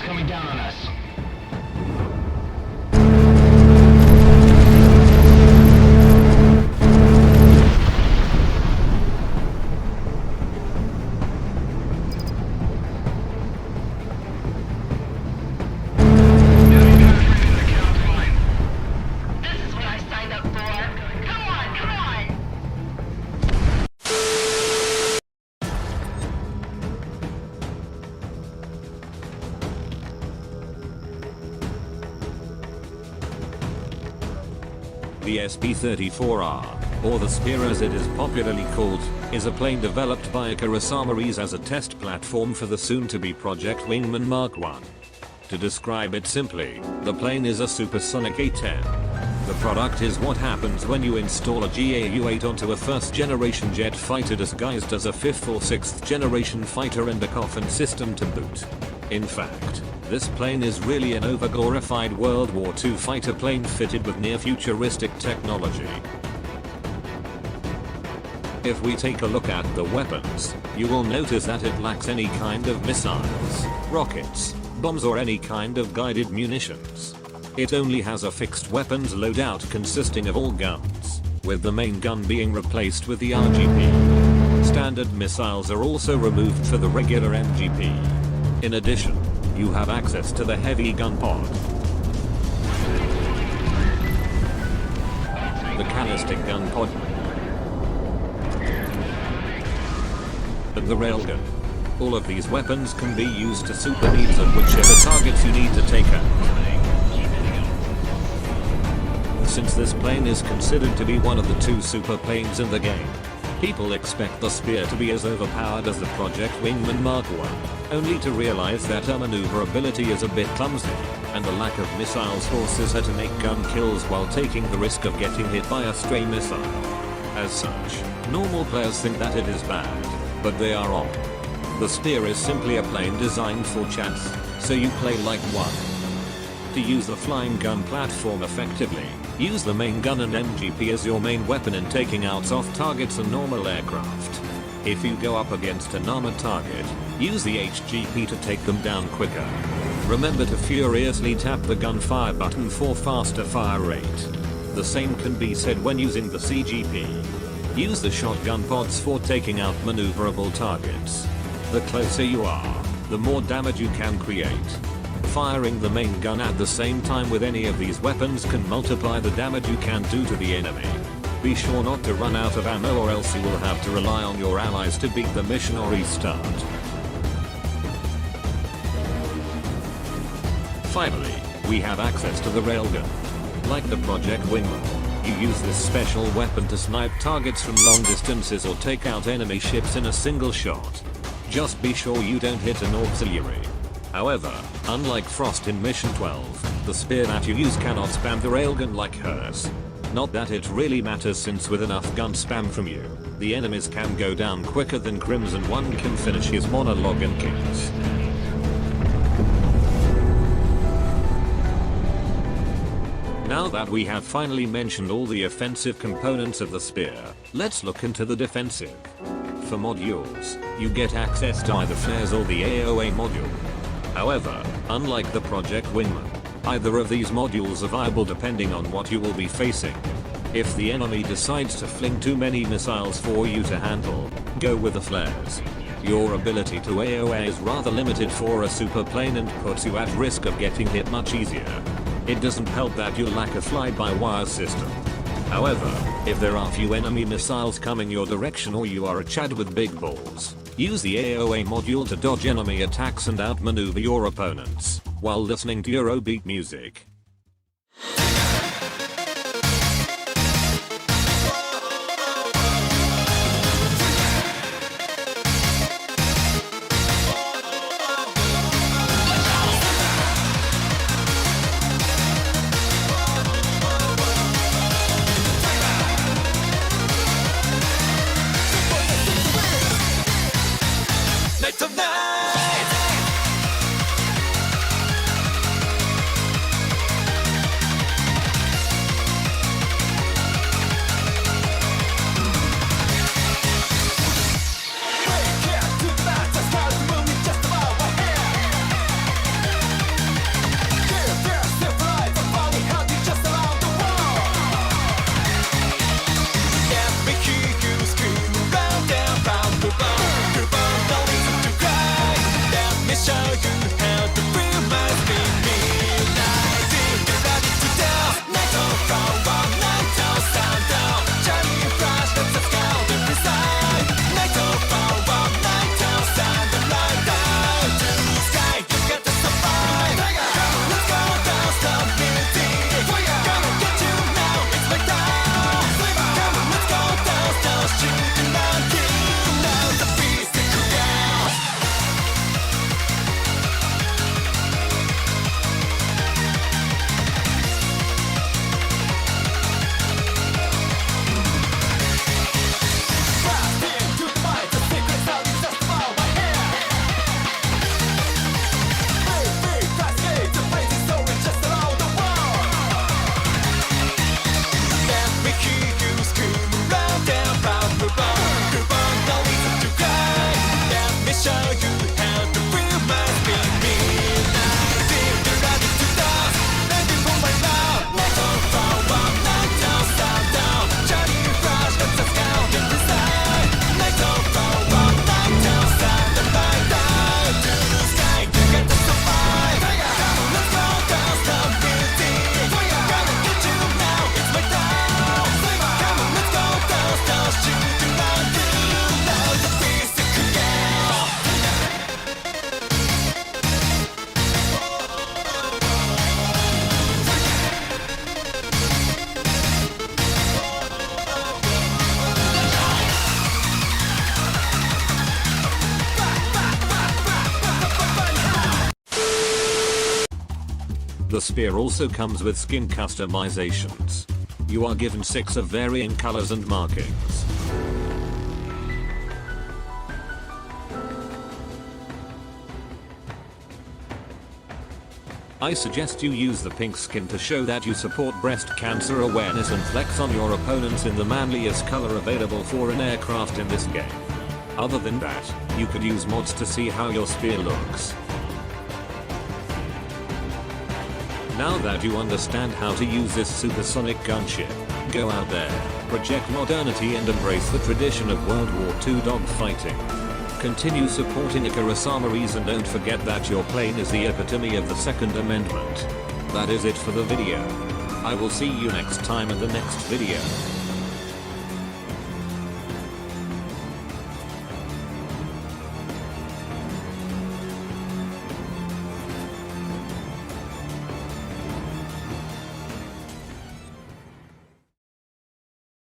coming down on us. The SP-34R, or the Spear as it is popularly called, is a plane developed by Kurosama as a test platform for the soon-to-be Project Wingman Mark I. To describe it simply, the plane is a supersonic A-10. The product is what happens when you install a GAU-8 onto a first-generation jet fighter disguised as a 5th or 6th generation fighter and a coffin system to boot. In fact, this plane is really an over-glorified World War II fighter plane fitted with near-futuristic technology. If we take a look at the weapons, you will notice that it lacks any kind of missiles, rockets, bombs or any kind of guided munitions. It only has a fixed weapons loadout consisting of all guns, with the main gun being replaced with the RGP. Standard missiles are also removed for the regular MGP. In addition, you have access to the heavy gun pod, the ballistic gun pod, and the Railgun. All of these weapons can be used to suit the needs of whichever targets you need to take out. Since this plane is considered to be one of the 2 super planes in the game, people expect the Spear to be as overpowered as the Project Wingman Mark I, only to realize that her maneuverability is a bit clumsy, and the lack of missiles forces her to make gun kills while taking the risk of getting hit by a stray missile. As such, normal players think that it is bad, but they are wrong. The Spear is simply a plane designed for chats, so you play like one. To use the flying gun platform effectively, use the main gun and MGP as your main weapon in taking out soft targets and normal aircraft. If you go up against an armored target, use the HGP to take them down quicker. Remember to furiously tap the gunfire button for faster fire rate. The same can be said when using the CGP. Use the shotgun pods for taking out maneuverable targets. The closer you are, the more damage you can create. Firing the main gun at the same time with any of these weapons can multiply the damage you can do to the enemy. Be sure not to run out of ammo or else you will have to rely on your allies to beat the mission or restart. Finally, we have access to the Railgun. Like the Project Wingman, you use this special weapon to snipe targets from long distances or take out enemy ships in a single shot. Just be sure you don't hit an auxiliary. However, unlike Frost in Mission 12, the Spear that you use cannot spam the Railgun like hers. Not that it really matters since with enough gun spam from you, the enemies can go down quicker than Crimson 1 can finish his monologue and kings. Now that we have finally mentioned all the offensive components of the Spear, let's look into the defensive. For modules, you get access to either flares or the AOA module. However, unlike the Project Wingman, either of these modules are viable depending on what you will be facing. If the enemy decides to fling too many missiles for you to handle, go with the flares. Your ability to AOA is rather limited for a super plane and puts you at risk of getting hit much easier. It doesn't help that you lack a fly-by-wire system. However, if there are few enemy missiles coming your direction or you are a Chad with big balls, use the AOA module to dodge enemy attacks and outmaneuver your opponents, while listening to Eurobeat music. The spear also comes with skin customizations. You are given 6 of varying colors and markings. I suggest you use the pink skin to show that you support breast cancer awareness and flex on your opponents in the manliest color available for an aircraft in this game. Other than that, you could use mods to see how your spear looks. Now that you understand how to use this supersonic gunship, go out there, project modernity and embrace the tradition of World War II dogfighting. Continue supporting Ikarasamas and don't forget that your plane is the epitome of the Second Amendment. That is it for the video. I will see you next time in the next video.